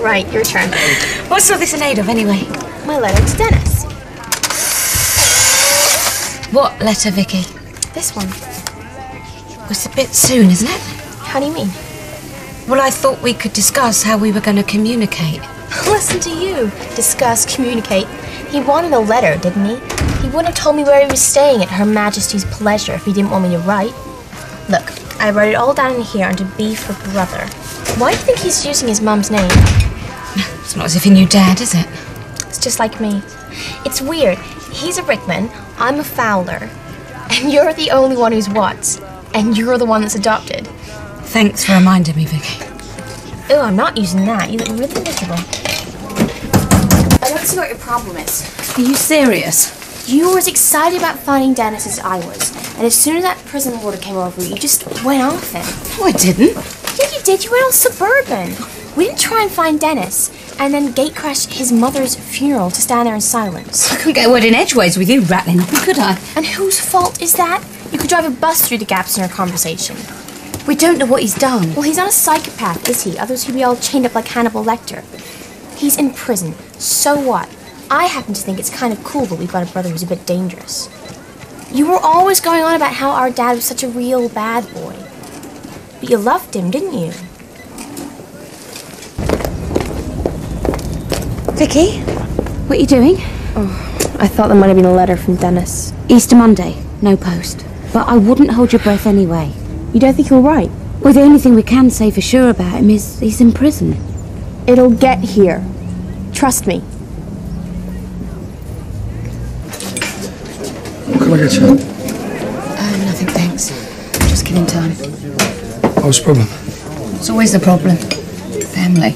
Right, your turn. What's all this in aid of, anyway? My letter to Dennis. What letter, Vicky? This one. Well, it's a bit soon, isn't it? How do you mean? Well, I thought we could discuss how we were going to communicate. Listen to you. Discuss, communicate. He wanted a letter, didn't he? He wouldn't have told me where he was staying at Her Majesty's pleasure if he didn't want me to write. Look, I wrote it all down in here under B for brother. Why do you think he's using his mum's name? It's not as if he knew Dad, is it? It's just like me. It's weird. He's a Rickman, I'm a Fowler, and you're the only one who's what? And you're the one that's adopted. Thanks for reminding me, Vicky. Oh, I'm not using that. You look really miserable. I don't see what your problem is. Are you serious? You were as excited about finding Dennis as I was. And as soon as that prison warder came over, you just went off him. No, I didn't. Yeah, you did. You went all suburban. We didn't try and find Dennis, and then gate-crashed his mother's funeral to stand there in silence. I couldn't get a word in edgeways with you rattling on, could I? And whose fault is that? You could drive a bus through the gaps in our conversation. We don't know what he's done. Well, he's not a psychopath, is he? Others he'd be all chained up like Hannibal Lecter. He's in prison. So what? I happen to think it's kind of cool that we've got a brother who's a bit dangerous. You were always going on about how our dad was such a real bad boy. But you loved him, didn't you? Vicky, what are you doing? Oh, I thought there might have been a letter from Dennis. Easter Monday, no post. But I wouldn't hold your breath anyway. You don't think he'll write? Well, the only thing we can say for sure about him is he's in prison. It'll get here. Trust me. What can I get you? Nothing, thanks. Just killing time. What's the problem? It's always the problem. Family.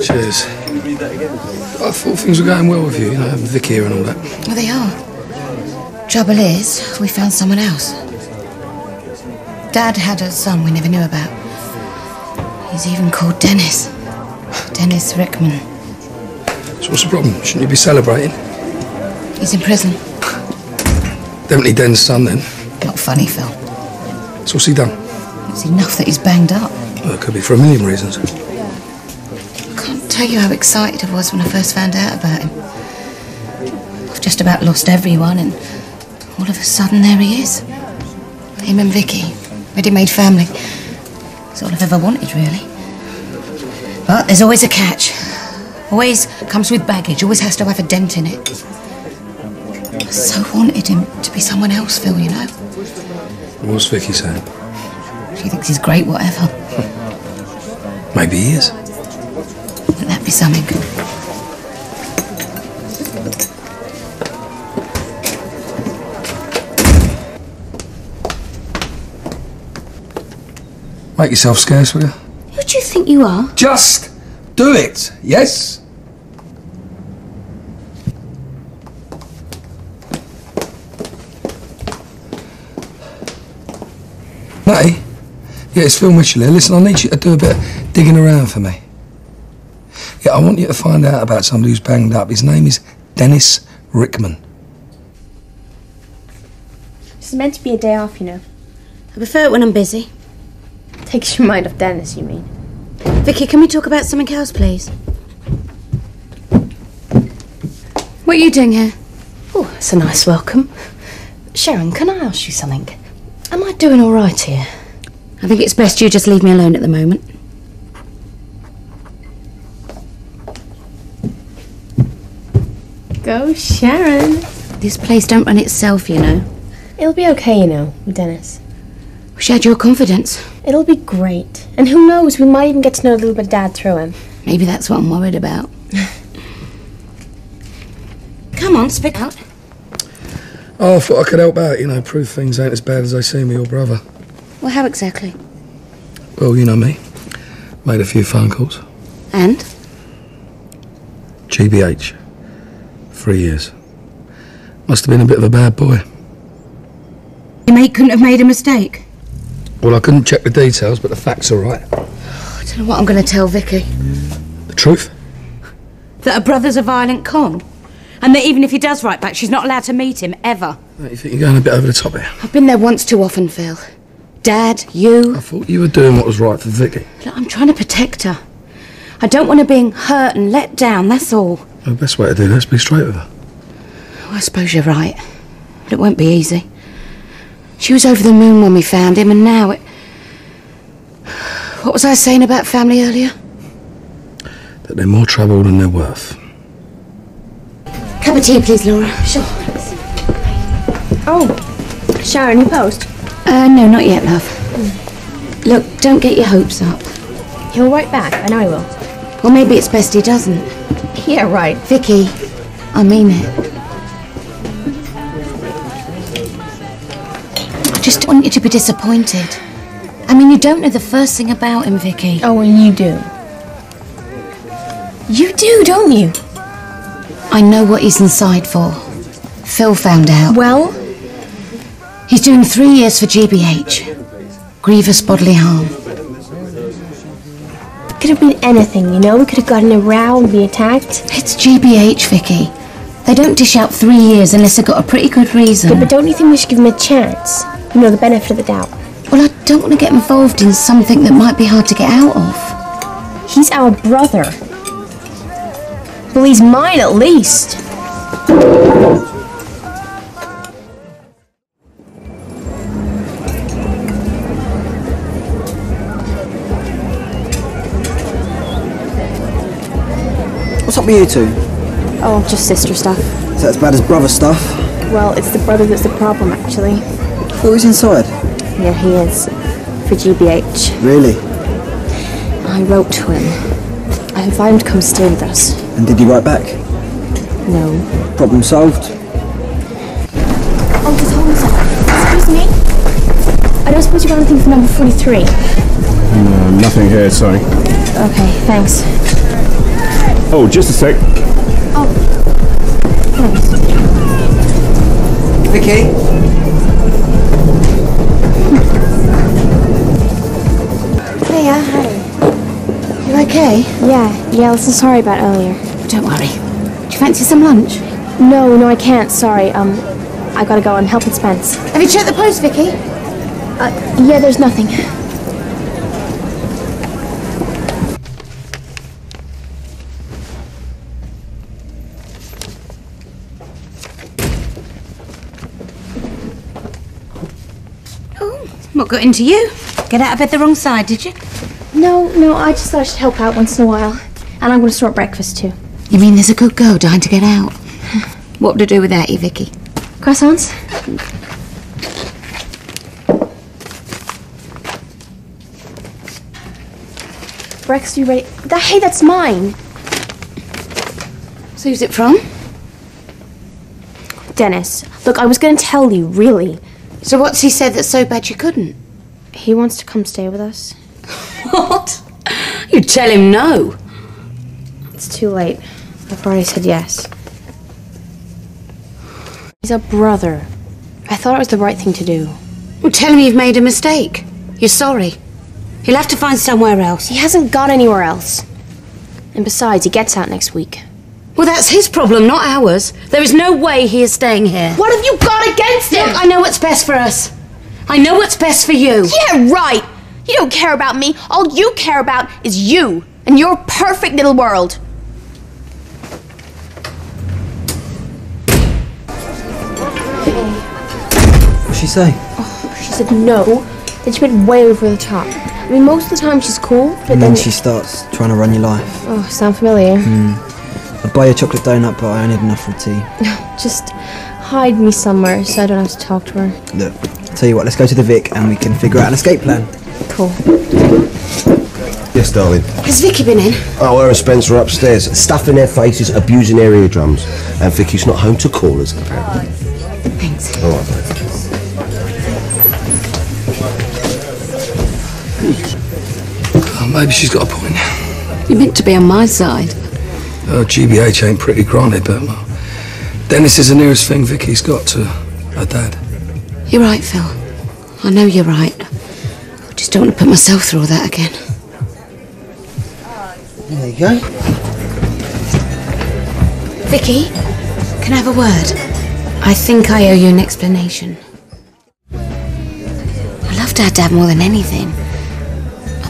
Cheers. I thought things were going well with you, having Vicky here and all that. Well, they are. Trouble is, we found someone else. Dad had a son we never knew about. He's even called Dennis. Dennis Rickman. So what's the problem? Shouldn't you be celebrating? He's in prison. Definitely Den's son, then. Not funny, Phil. So what's he done? It's enough that he's banged up. Well, it could be for a million reasons. I can't tell you how excited I was when I first found out about him. I've just about lost everyone, and all of a sudden there he is. Him and Vicky. Ready-made family. That's all I've ever wanted, really. But there's always a catch. Always comes with baggage, always has to have a dent in it. I so wanted him to be someone else, Phil, you know. What's Vicky saying? She thinks he's great, whatever. Maybe he is. Wouldn't that be something? Make yourself scarce, will you? Who do you think you are? Just do it, yes? Matty? Yeah, it's Phil Mitchell here. Listen, I need you to do a bit of digging around for me. Yeah, I want you to find out about somebody who's banged up. His name is Dennis Rickman. This is meant to be a day off, you know. I prefer it when I'm busy. Takes your mind off Dennis, you mean? Vicky, can we talk about something else, please? What are you doing here? Oh, it's a nice welcome. Sharon, can I ask you something? Am I doing all right here? I think it's best you just leave me alone at the moment. Go, Sharon. This place don't run itself, you know. It'll be okay, you know, with Dennis. Wish I had your confidence. It'll be great. And who knows, we might even get to know a little bit of Dad through him. Maybe that's what I'm worried about. Come on, speak out. Oh, I thought I could help out, you know, prove things ain't as bad as they seem with your brother. Well, how exactly? Well, you know me. Made a few phone calls. And? GBH. 3 years. Must have been a bit of a bad boy. Your mate couldn't have made a mistake? Well, I couldn't check the details, but the facts are right. I don't know what I'm going to tell Vicky. The truth? That her brother's a violent con. And that even if he does write back, she's not allowed to meet him, ever. You think you're going a bit over the top here? I've been there once too often, Phil. Dad, you. I thought you were doing what was right for Vicky. Look, I'm trying to protect her. I don't want her being hurt and let down, that's all. The best way to do this is be straight with her. Oh, I suppose you're right. But it won't be easy. She was over the moon when we found him, and now it... What was I saying about family earlier? That they're more trouble than they're worth. Cup of tea, please, Laura. Sure. Oh, Sharon, you post? No, not yet, love. Look, don't get your hopes up. He'll write back. I know he will. Well, maybe it's best he doesn't. Yeah, right. Vicky, I mean it. I just don't want you to be disappointed. I mean, you don't know the first thing about him, Vicky. Oh, and you do. You do, don't you? I know what he's inside for. Phil found out. Well? He's doing 3 years for GBH. Grievous bodily harm. Could have been anything, you know? We could have gotten a row and be attacked. It's GBH, Vicky. They don't dish out 3 years unless they've got a pretty good reason. Yeah, but don't you think we should give him a chance? You know, the benefit of the doubt. Well, I don't want to get involved in something that might be hard to get out of. He's our brother. Well, he's mine at least. What's up with you two? Oh, just sister stuff. Is that as bad as brother stuff? Well, it's the brother that's the problem, actually. Oh, he's inside. Yeah, he is. For GBH. Really? I wrote to him. I invited him to come stay with us. And did he write back? No. Problem solved? Oh, just hold on a second. Excuse me? I don't suppose you got anything for number 43? No, nothing here, sorry. Okay, thanks. Oh, just a sec. Oh. Thanks. Vicky? Hey, hi. You okay? Yeah, listen, sorry about earlier. Don't worry. Do you fancy some lunch? No, I can't, sorry. I gotta go, I'm helping Spence. Have you checked the post, Vicky? Yeah, there's nothing. What got into you? Get out of bed the wrong side, did you? No, I just thought I should help out once in a while. And I'm gonna sort breakfast too. You mean there's a good girl dying to get out? What would I do without you, Vicky? Croissants? Breakfast, you ready? Hey, that's mine! So who's it from? Dennis, look, I was gonna tell you, really. So what's he said that's so bad you couldn't? He wants to come stay with us. What? You tell him no. It's too late. I've already said yes. He's a brother. I thought it was the right thing to do. Well, tell him you've made a mistake. You're sorry. He'll have to find somewhere else. He hasn't got anywhere else. And besides, he gets out next week. Well, that's his problem, not ours. There is no way he is staying here. What have you got against him? Look, I know what's best for us. I know what's best for you. Yeah, right! You don't care about me. All you care about is you and your perfect little world. What'd she say? She said no, then she went way over the top. I mean, most of the time she's cool, but And then... then she starts trying to run your life. Oh, sound familiar? I'd buy you a chocolate donut, but I only had enough for a tea. Just hide me somewhere so I don't have to talk to her. Look, I'll tell you what, let's go to the Vic and we can figure out an escape plan. Cool. Yes, darling. Has Vicky been in? Oh, her and Spencer are upstairs, stuffing their faces, abusing their eardrums. And Vicky's not home to call us, apparently. Thanks. All right, babe. Oh, maybe she's got a point. You're meant to be on my side. GBH ain't pretty granted, but well, Dennis is the nearest thing Vicky's got to her dad. You're right, Phil. I know you're right. I just don't want to put myself through all that again. There you go. Vicky, can I have a word? I think I owe you an explanation. I love our dad more than anything.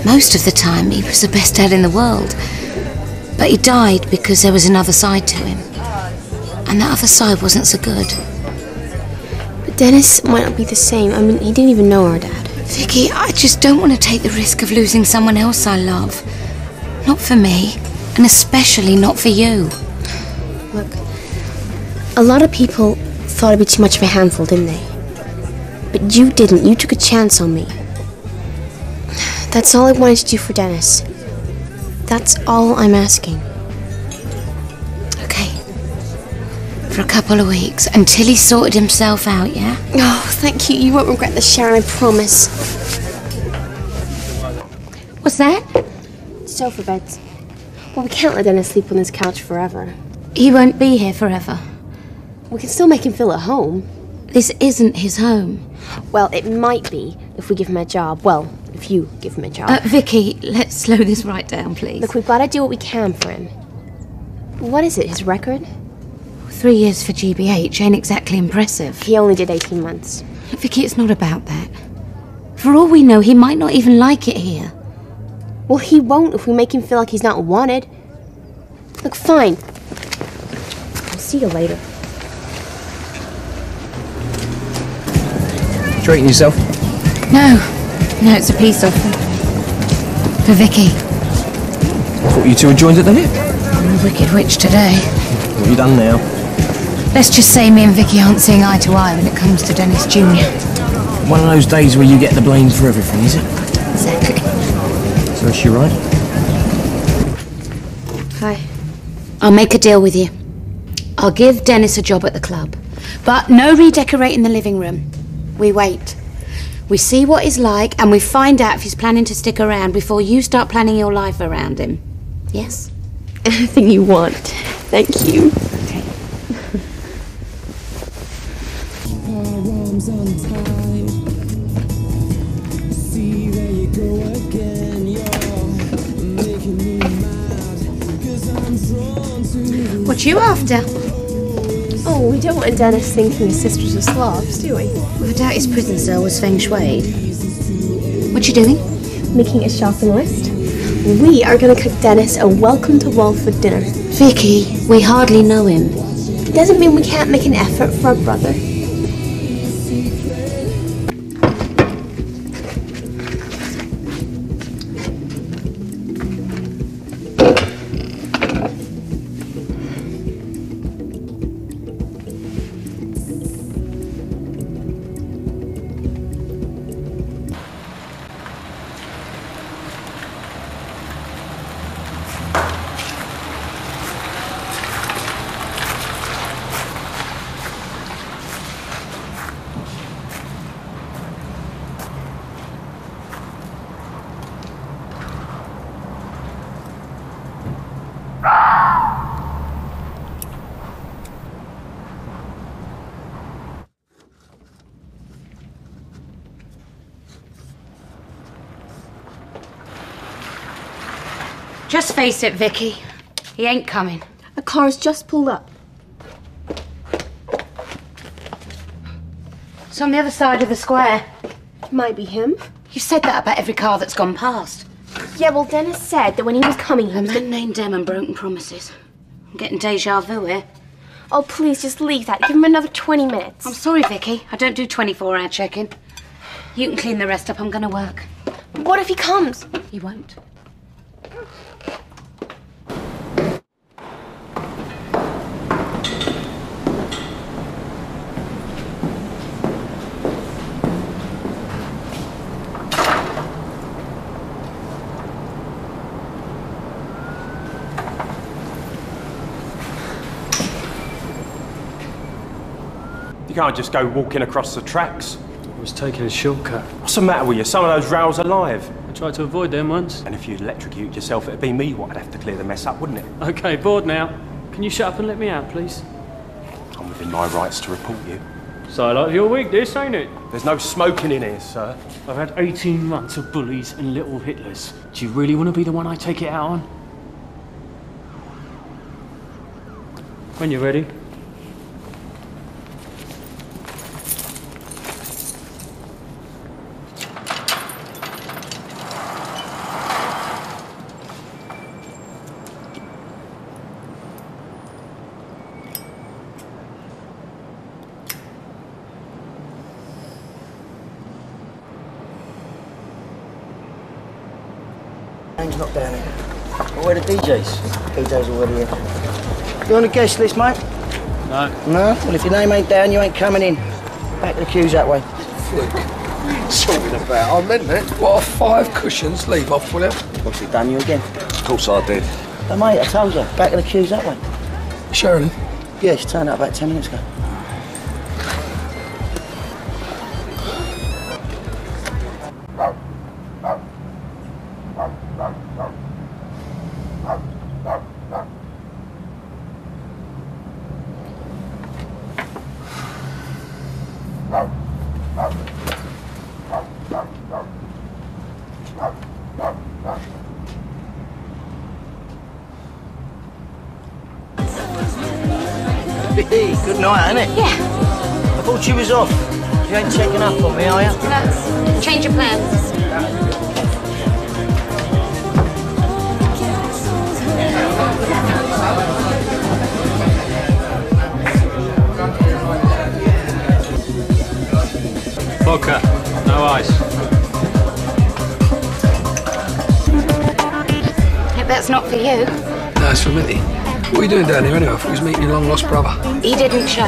Most of the time, he was the best dad in the world. But he died because there was another side to him. And that other side wasn't so good. But Dennis might not be the same. I mean, he didn't even know our dad. Vicky, I just don't want to take the risk of losing someone else I love. Not for me, and especially not for you. Look, a lot of people thought I'd be too much of a handful, didn't they? But you didn't. You took a chance on me. That's all I wanted to do for Dennis. That's all I'm asking. Okay. For a couple of weeks, until he sorted himself out, yeah? Oh, thank you. You won't regret this, Sharon, I promise. What's that? Sofa beds. Well, we can't let Dennis sleep on this couch forever. He won't be here forever. We can still make him feel at home. This isn't his home. Well, it might be if we give him a job. Well, if you give him a job. Vicky, let's slow this right down, please. Look, we've got to do what we can for him. What is it, his record? 3 years for GBH ain't exactly impressive. He only did 18 months. Vicky, it's not about that. For all we know, he might not even like it here. Well, he won't if we make him feel like he's not wanted. Look, fine. I'll see you later. Treating yourself? No, it's a peace offering. For Vicky. I thought you two had joined at the hip. I'm a wicked witch today. What have you done now? Let's just say me and Vicky aren't seeing eye to eye when it comes to Dennis Jr. One of those days where you get the blame for everything, is it? Exactly. So is she right? Hi. I'll make a deal with you. I'll give Dennis a job at the club. But no redecorating the living room. We wait. We see what he's like and we find out if he's planning to stick around before you start planning your life around him. Yes? Anything you want. Thank you. Okay. What you after? Oh, we don't want Dennis thinking his sisters are Slavs, do we? I doubt his prison cell was feng shuied. What you doing? Making a shopping list. We are going to cook Dennis a welcome to Walford dinner. Vicky, we hardly know him. It doesn't mean we can't make an effort for our brother. Just face it, Vicky. He ain't coming. A car's just pulled up. It's on the other side of the square. Might be him. You've said that about every car that's gone past. Yeah, well, Dennis said that when he was coming, he A was... man named Dem and broken promises. I'm getting deja vu here. Oh, please, just leave that. Give him another 20 minutes. I'm sorry, Vicky. I don't do 24-hour check-in. You can clean the rest up. I'm going to work. What if he comes? He won't. You can't just go walking across the tracks. I was taking a shortcut. What's the matter with you? Some of those rails are live. I tried to avoid them once. And if you'd electrocute yourself, it'd be me what'd have to clear the mess up, wouldn't it? Okay, bored now. Can you shut up and let me out, please? I'm within my rights to report you. So like your week, this, ain't it? There's no smoking in here, sir. I've had 18 months of bullies and little Hitlers. Do you really want to be the one I take it out on? When you're ready. Name's not down here. But where the DJs? DJ's already here. You on the guest list, mate? No. No? Well, if your name ain't down, you ain't coming in. Back of the queues that way. Fluke. Talking about, I meant it. What, 5 cushions? Leave off, will you? What's he done you again? Of course I did. Oh, mate, I told you. Back of the queues that way. Sharon? Yeah, she turned up about 10 minutes ago. Hey, good night, innit? Yeah. I thought you was off. You ain't checking up on me, are you? No. Change your plans. Vodka, no ice. Hope that's not for you. No, it's for Mitty. What are you doing down here anyway? I thought you was meeting your long-lost brother. He didn't show.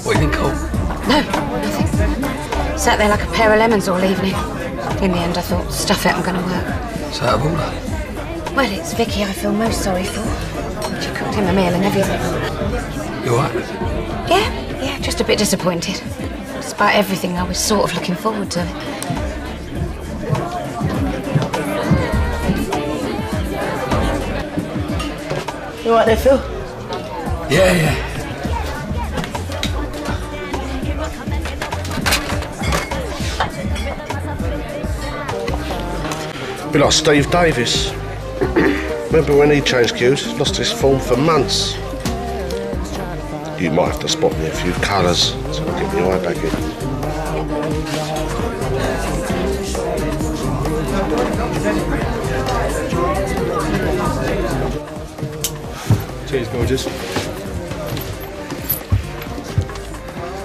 What, you didn't call? No, nothing. Sat there like a pair of lemons all evening. In the end, I thought, stuff it, I'm going to work. It's out of order. Well, it's Vicky I feel most sorry for. She cooked him a meal and everything. You all right? Yeah, just a bit disappointed. Despite everything, I was sort of looking forward to it. You all right there, Phil? Yeah. Be like Steve Davis. Remember when he changed queues? Lost his form for months. You might have to spot me a few colours so I'll get my eye back in. Cheers, gorgeous.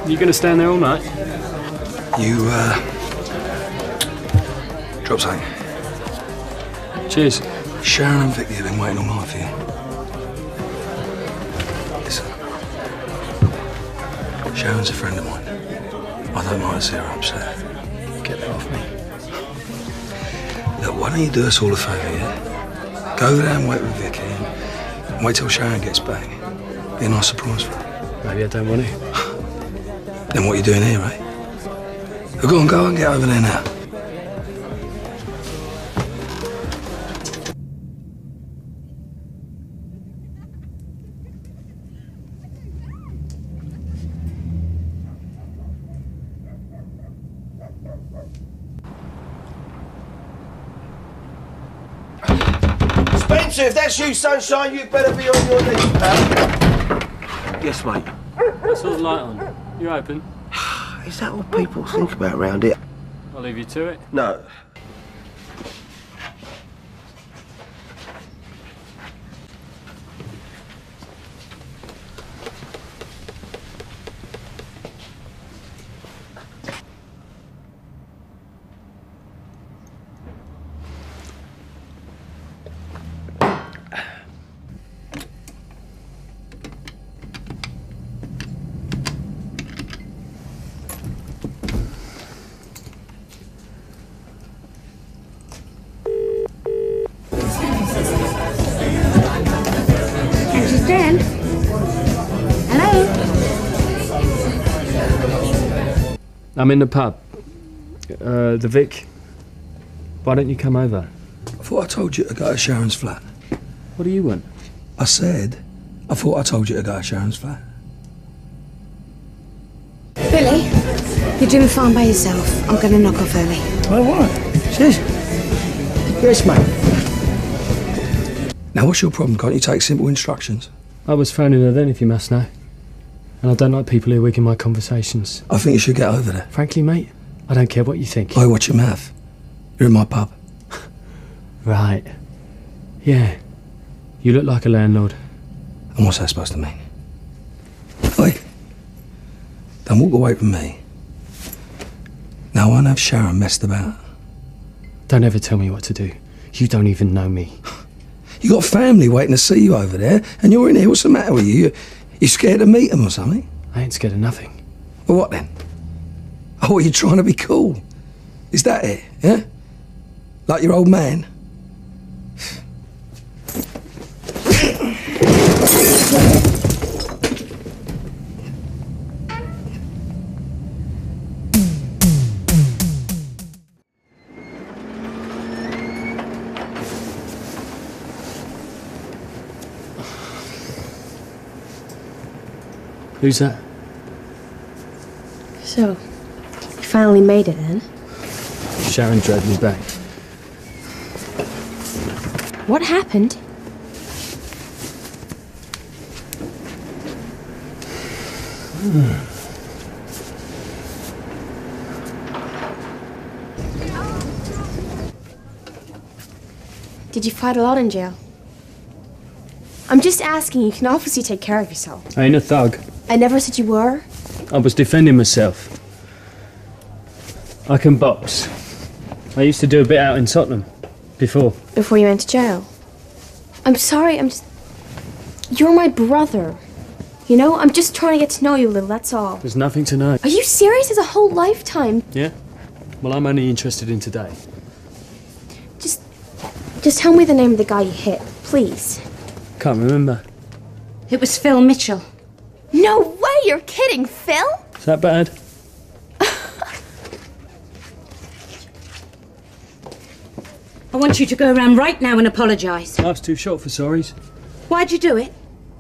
You gonna stand there all night? You, drop something. Cheers. Sharon and Vicky have been waiting all night for you. Listen. Sharon's a friend of mine. I don't mind to see her upset. Get that off me. Look, why don't you do us all a favour, yeah? Go there and wait with Vicky and wait till Sharon gets back. Be a nice surprise for her. Maybe I don't want to. Then what are you doing here, eh? Well, go and get over there now. Spencer, if that's you, Sunshine, you better be on your knees, pal. Yes, mate. What's all the light on? You open? Is that what people think about round here? I'll leave you to it. No. Dan? Hello? I'm in the pub. The Vic. Why don't you come over? I thought I told you to go to Sharon's flat. What do you want? I said, I thought I told you to go to Sharon's flat. Billy, you're doing fine by yourself. I'm going to knock off early. Oh, right. Cheers. Yes, mate. Now, what's your problem? Can't you take simple instructions? I was phoning her then, if you must know. And I don't like people who wig in my conversations. I think you should get over there. Frankly, mate, I don't care what you think. Boy, watch your mouth. You're in my pub. Right. Yeah. You look like a landlord. And what's that supposed to mean? Oi. Don't walk away from me. Now, I won't have Sharon messed about. Don't ever tell me what to do. You don't even know me. You got family waiting to see you over there, and you're in here. What's the matter with you? You scared to meet them or something? I ain't scared of nothing. Well, what then? Oh, you're trying to be cool. Is that it, yeah? Like your old man? Who's that? So, you finally made it then? Sharon dragged me back. What happened? Did you fight a lot in jail? I'm just asking. You can obviously take care of yourself. I ain't a thug. I never said you were. I was defending myself. I can box. I used to do a bit out in Tottenham. Before you went to jail. I'm sorry, You're my brother. You know, I'm just trying to get to know you a little, that's all. There's nothing to know. Are you serious? It's a whole lifetime. Yeah? Well, I'm only interested in today. Just tell me the name of the guy you hit, please. Can't remember. It was Phil Mitchell. No way! You're kidding, Phil? Is that bad? I want you to go around right now and apologise. Life's too short for sorries. Why'd you do it?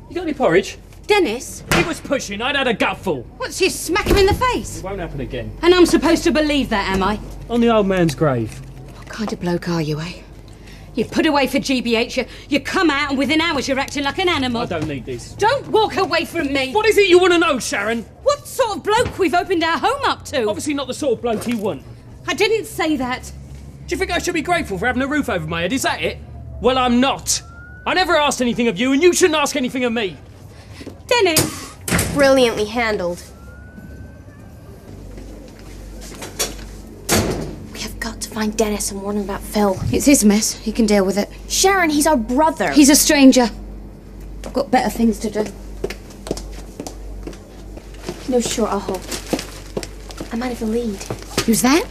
You got any porridge? Dennis? He was pushing. I'd had a gutful. What's you smack him in the face? It won't happen again. And I'm supposed to believe that, am I? On the old man's grave. What kind of bloke are you, eh? You put away for GBH, you come out and within hours you're acting like an animal. I don't need this. Don't walk away from me! What is it you want to know, Sharon? What sort of bloke we've opened our home up to? Obviously not the sort of bloke you want. I didn't say that. Do you think I should be grateful for having a roof over my head? Is that it? Well, I'm not. I never asked anything of you, and you shouldn't ask anything of me. Dennis! Brilliantly handled. We have got to find Dennis and warn him about Phil. It's his mess. He can deal with it. Sharon, he's our brother. He's a stranger. I've got better things to do. No, sure, I'll hold. I might have a lead. Who's that?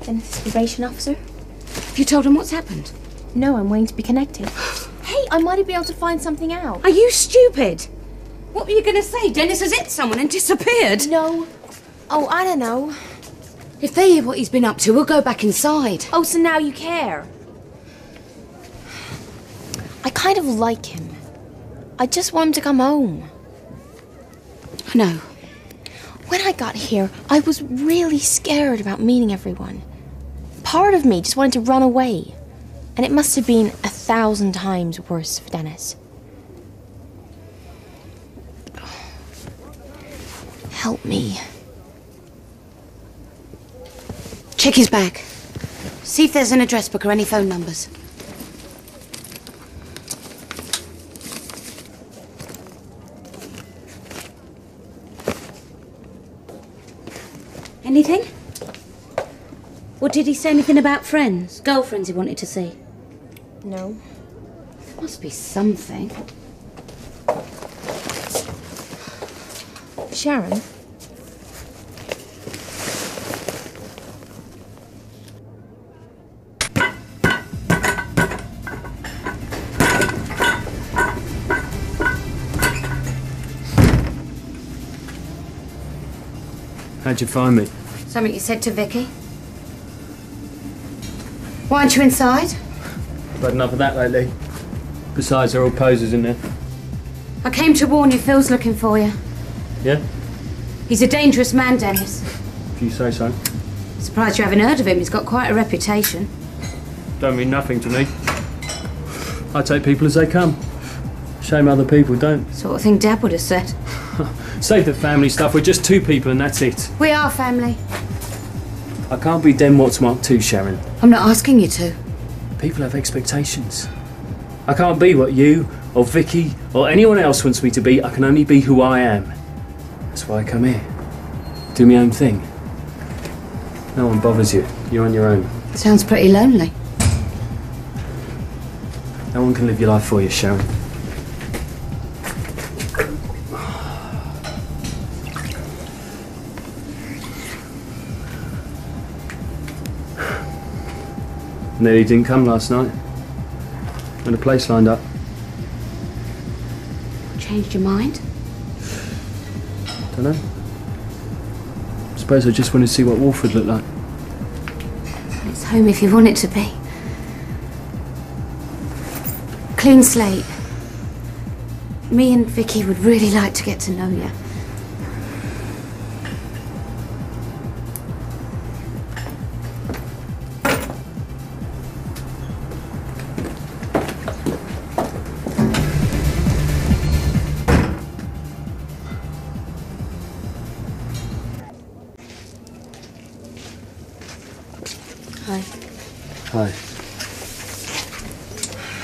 Dennis' probation officer. Have you told him what's happened? No, I'm waiting to be connected. Hey, I might have been able to find something out. Are you stupid? What were you going to say? Dennis has hit someone and disappeared. No. Oh, I don't know. If they hear what he's been up to, we'll go back inside. Oh, so now you care. I kind of like him. I just want him to come home. I know. When I got here, I was really scared about meeting everyone. Part of me just wanted to run away. And it must have been 1,000 times worse for Dennis. Help me. Check his bag. See if there's an address book or any phone numbers. Anything? Or did he say anything about friends? Girlfriends he wanted to see? No. There must be something. Sharon? How'd you find me? Something you said to Vicky? Why aren't you inside? I've had enough of that lately. Besides, they're all posers in there. I came to warn you, Phil's looking for you. Yeah? He's a dangerous man, Dennis. If you say so. Surprised you haven't heard of him. He's got quite a reputation. Don't mean nothing to me. I take people as they come. Shame other people don't. Sort of thing Dad would have said. Save the family stuff. We're just two people and that's it. We are family. I can't be Den Watts Mark II, Sharon. I'm not asking you to. People have expectations. I can't be what you or Vicky or anyone else wants me to be. I can only be who I am. That's why I come here. Do my own thing. No one bothers you. You're on your own. Sounds pretty lonely. No one can live your life for you, Sharon. Nearly didn't come last night. Had a place lined up. Changed your mind? Dunno. Suppose I just wanted to see what Walford looked like. It's home if you want it to be. Clean slate. Me and Vicky would really like to get to know you. Hi. Hi.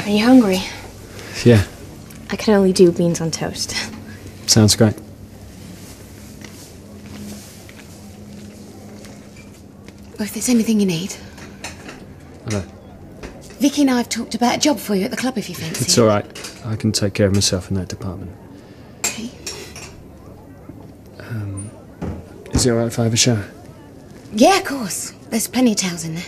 Are you hungry? Yeah, I can only do beans on toast. sounds great. Well, if there's anything you need. Hello. Vicky and I have talked about a job for you at the club if you fancy. It's all right. I can take care of myself in that department. Okay. Is it all right if I have a shower? Yeah, of course. There's plenty of towels in there.